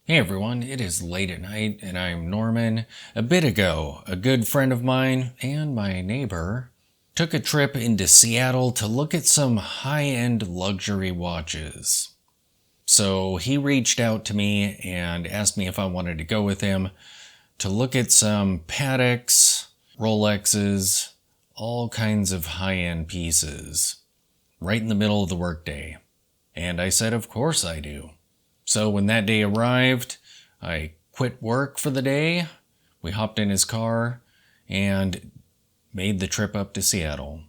Hey everyone, it is late at night and I'm Norman. A bit ago, a good friend of mine and my neighbor took a trip into Seattle to look at some high-end luxury watches. So he reached out to me and asked me if I wanted to go with him to look at some Pateks, Rolexes, all kinds of high-end pieces, right in the middle of the workday. And I said, of course I do. So when that day arrived, I quit work for the day, we hopped in his car, and made the trip up to Seattle.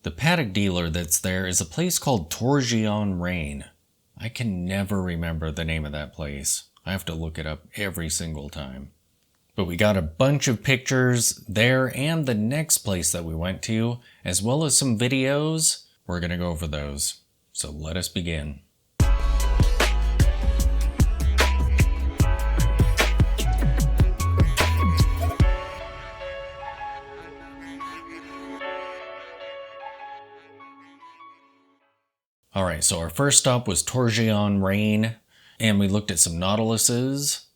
The Patek dealer that's there is a place called Torgion Rain. I can never remember the name of that place. I have to look it up every single time. But we got a bunch of pictures there and the next place that we went to, as well as some videos. We're going to go over those. So let us begin. Alright, so our first stop was Torgion Rain, and we looked at some Nautiluses.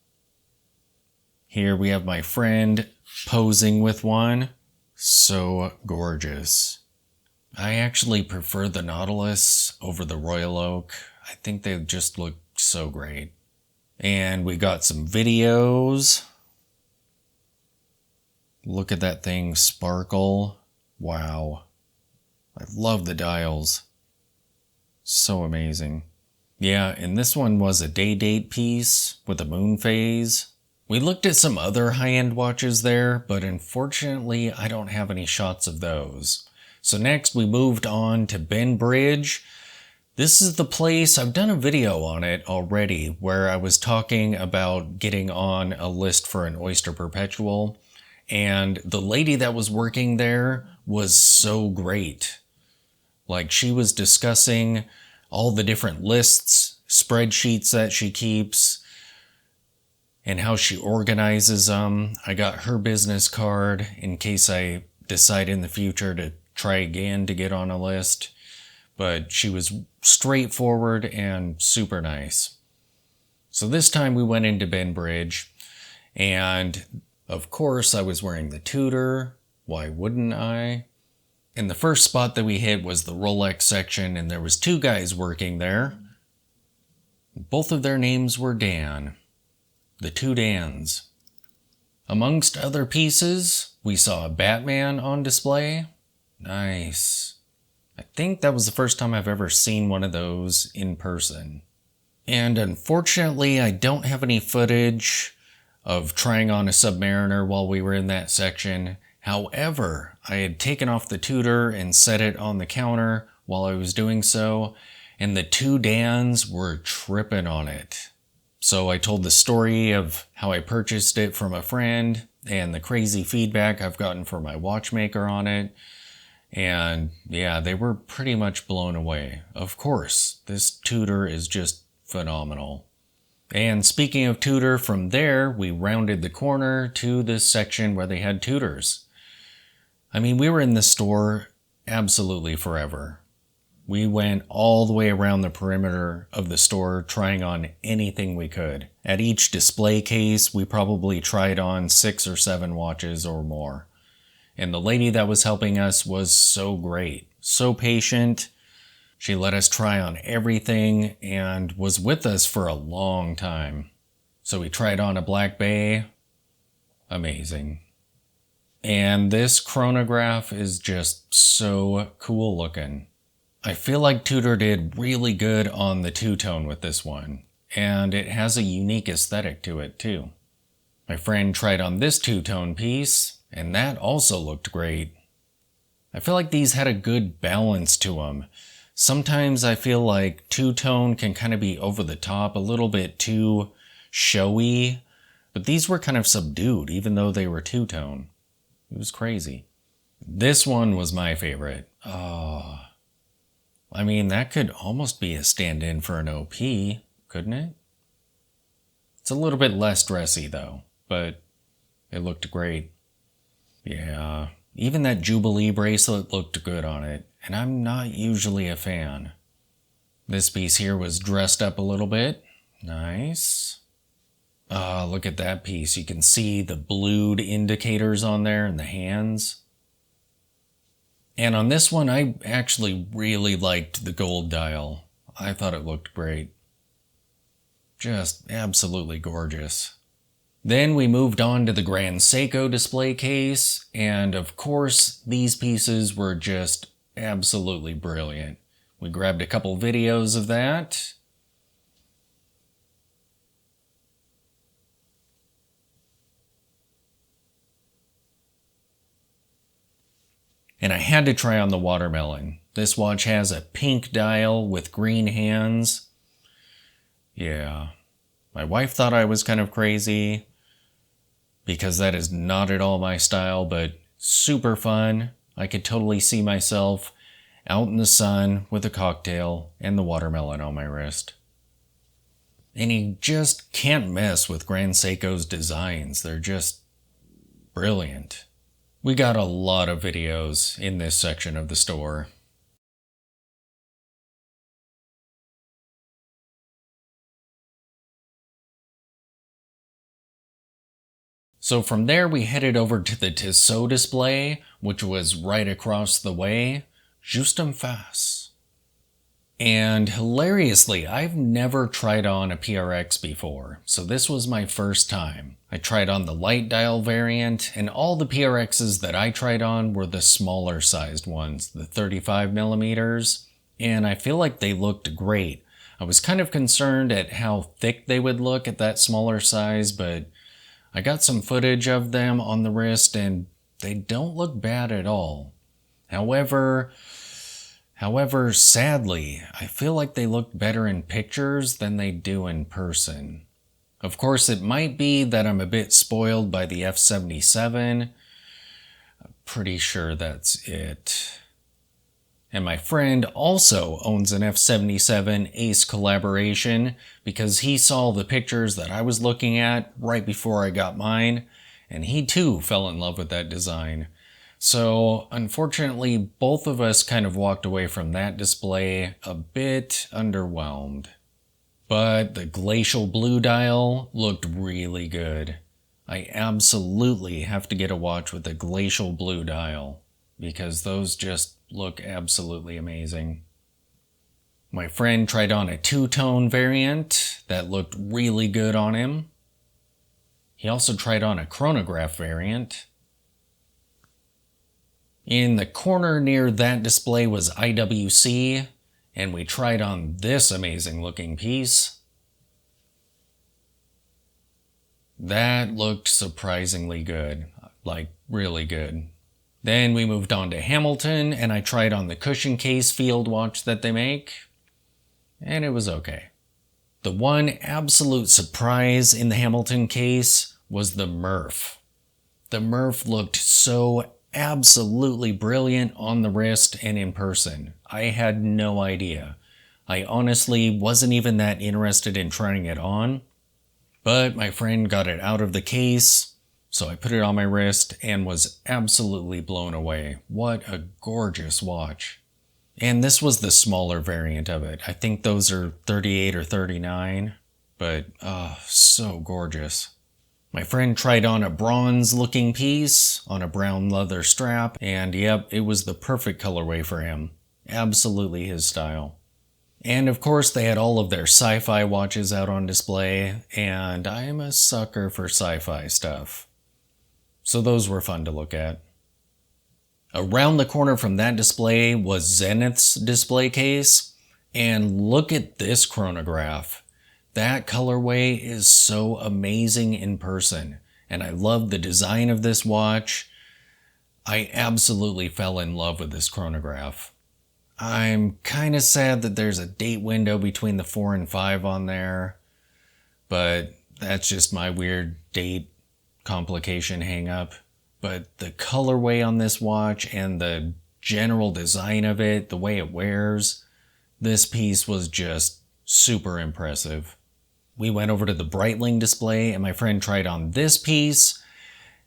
Here we have my friend posing with one. So gorgeous. I actually prefer the Nautilus over the Royal Oak. I think they just look so great. And we got some videos. Look at that thing sparkle. Wow. I love the dials. So amazing. Yeah, and this one was a day date piece with a moon phase. We looked at some other high-end watches there, but unfortunately I don't have any shots of those. So next we moved on to Ben Bridge. This is the place, I've done a video on it already, where I was talking about getting on a list for an Oyster Perpetual, and the lady that was working there was so great. Like, she was discussing all the different lists, spreadsheets that she keeps, and how she organizes them. I got her business card in case I decide in the future to try again to get on a list. But she was straightforward and super nice. So this time we went into Ben Bridge, and of course I was wearing the Tudor. Why wouldn't I? And the first spot that we hit was the Rolex section, and there was two guys working there. Both of their names were Dan. The two Dans. Amongst other pieces, we saw a Batman on display. Nice. I think that was the first time I've ever seen one of those in person. And unfortunately, I don't have any footage of trying on a Submariner while we were in that section. However, I had taken off the Tudor and set it on the counter while I was doing so, and the two Dans were tripping on it. So I told the story of how I purchased it from a friend and the crazy feedback I've gotten from my watchmaker on it. And yeah, they were pretty much blown away. Of course, this Tudor is just phenomenal. And speaking of Tudor, from there, we rounded the corner to this section where they had Tudors. I mean, we were in the store absolutely forever. We went all the way around the perimeter of the store trying on anything we could. At each display case, we probably tried on 6 or 7 watches or more. And the lady that was helping us was so great, so patient. She let us try on everything and was with us for a long time. So we tried on a Black Bay. Amazing. And this chronograph is just so cool looking. I feel like Tudor did really good on the two-tone with this one, and it has a unique aesthetic to it too. My friend tried on this two-tone piece, and that also looked great. I feel like these had a good balance to them. Sometimes I feel like two-tone can kind of be over the top, a little bit too showy, but these were kind of subdued even though they were two-tone. It was crazy. This one was my favorite. Oh, I mean, that could almost be a stand-in for an OP, couldn't it? It's a little bit less dressy though, but it looked great. Yeah, even that Jubilee bracelet looked good on it, and I'm not usually a fan. This piece here was dressed up a little bit. Nice. Look at that piece. You can see the blued indicators on there and the hands. And on this one, I actually really liked the gold dial. I thought it looked great. Just absolutely gorgeous. Then we moved on to the Grand Seiko display case, and of course, these pieces were just absolutely brilliant. We grabbed a couple videos of that. And I had to try on the watermelon. This watch has a pink dial with green hands. Yeah, my wife thought I was kind of crazy because that is not at all my style, but super fun. I could totally see myself out in the sun with a cocktail and the watermelon on my wrist. And you just can't mess with Grand Seiko's designs. They're just brilliant. We got a lot of videos in this section of the store. So from there we headed over to the Tissot display, which was right across the way, juste en face. And hilariously, I've never tried on a PRX before, so this was my first time. I tried on the light dial variant, and all the PRXs that I tried on were the smaller sized ones, the 35 millimeters, and I feel like they looked great. I was kind of concerned at how thick they would look at that smaller size, but I got some footage of them on the wrist and they don't look bad at all. However, sadly, I feel like they look better in pictures than they do in person. Of course, it might be that I'm a bit spoiled by the F77. I'm pretty sure that's it. And my friend also owns an F77 Ace collaboration because he saw the pictures that I was looking at right before I got mine, and he too fell in love with that design. So unfortunately, both of us kind of walked away from that display a bit underwhelmed. But the glacial blue dial looked really good. I absolutely have to get a watch with a glacial blue dial because those just look absolutely amazing. My friend tried on a two-tone variant that looked really good on him. He also tried on a chronograph variant. In the corner near that display was IWC, and we tried on this amazing looking piece. That looked surprisingly good, like really good. Then we moved on to Hamilton, and I tried on the cushion case field watch that they make, and it was okay. The one absolute surprise in the Hamilton case was the Murph. The Murph looked so absolutely brilliant on the wrist and in person. I had no idea. I honestly wasn't even that interested in trying it on, but my friend got it out of the case, so I put it on my wrist and was absolutely blown away. What a gorgeous watch. And this was the smaller variant of it. I think those are 38 or 39, but so gorgeous. My friend tried on a bronze looking piece on a brown leather strap, and yep, it was the perfect colorway for him. Absolutely his style. And of course they had all of their sci-fi watches out on display, and I am a sucker for sci-fi stuff. So those were fun to look at. Around the corner from that display was Zenith's display case, and look at this chronograph. That colorway is so amazing in person, and I love the design of this watch. I absolutely fell in love with this chronograph. I'm kind of sad that there's a date window between the 4 and 5 on there, but that's just my weird date complication hang up. But the colorway on this watch and the general design of it, the way it wears, this piece was just super impressive. We went over to the Breitling display and my friend tried on this piece.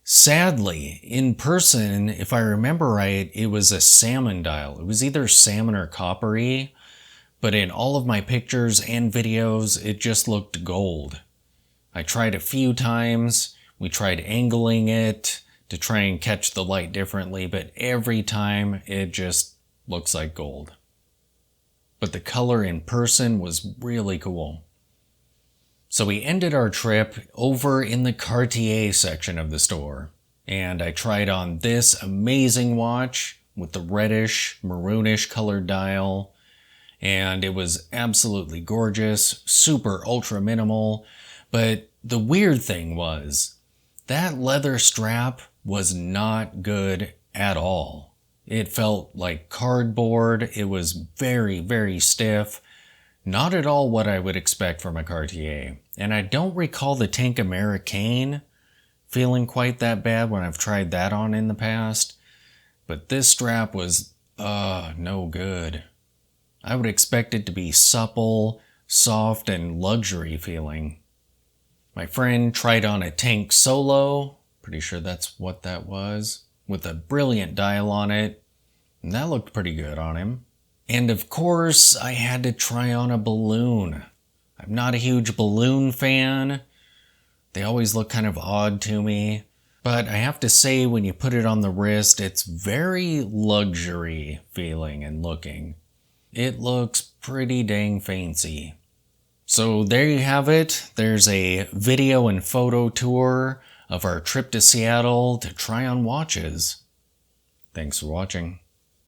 Sadly, in person, if I remember right, it was a salmon dial. It was either salmon or coppery, but in all of my pictures and videos, it just looked gold. I tried a few times. We tried angling it to try and catch the light differently, but every time it just looks like gold. But the color in person was really cool. So we ended our trip over in the Cartier section of the store, and I tried on this amazing watch with the reddish, maroonish colored dial, and it was absolutely gorgeous, super ultra minimal. But the weird thing was, that leather strap was not good at all. It felt like cardboard. It was very, very stiff. Not at all what I would expect from a Cartier. And I don't recall the Tank Americaine feeling quite that bad when I've tried that on in the past. But this strap was, no good. I would expect it to be supple, soft, and luxury feeling. My friend tried on a Tank Solo, pretty sure that's what that was, with a brilliant dial on it, and that looked pretty good on him. And of course, I had to try on a balloon. I'm not a huge balloon fan. They always look kind of odd to me. But I have to say, when you put it on the wrist, it's very luxury feeling and looking. It looks pretty dang fancy. So there you have it. There's a video and photo tour of our trip to Seattle to try on watches. Thanks for watching.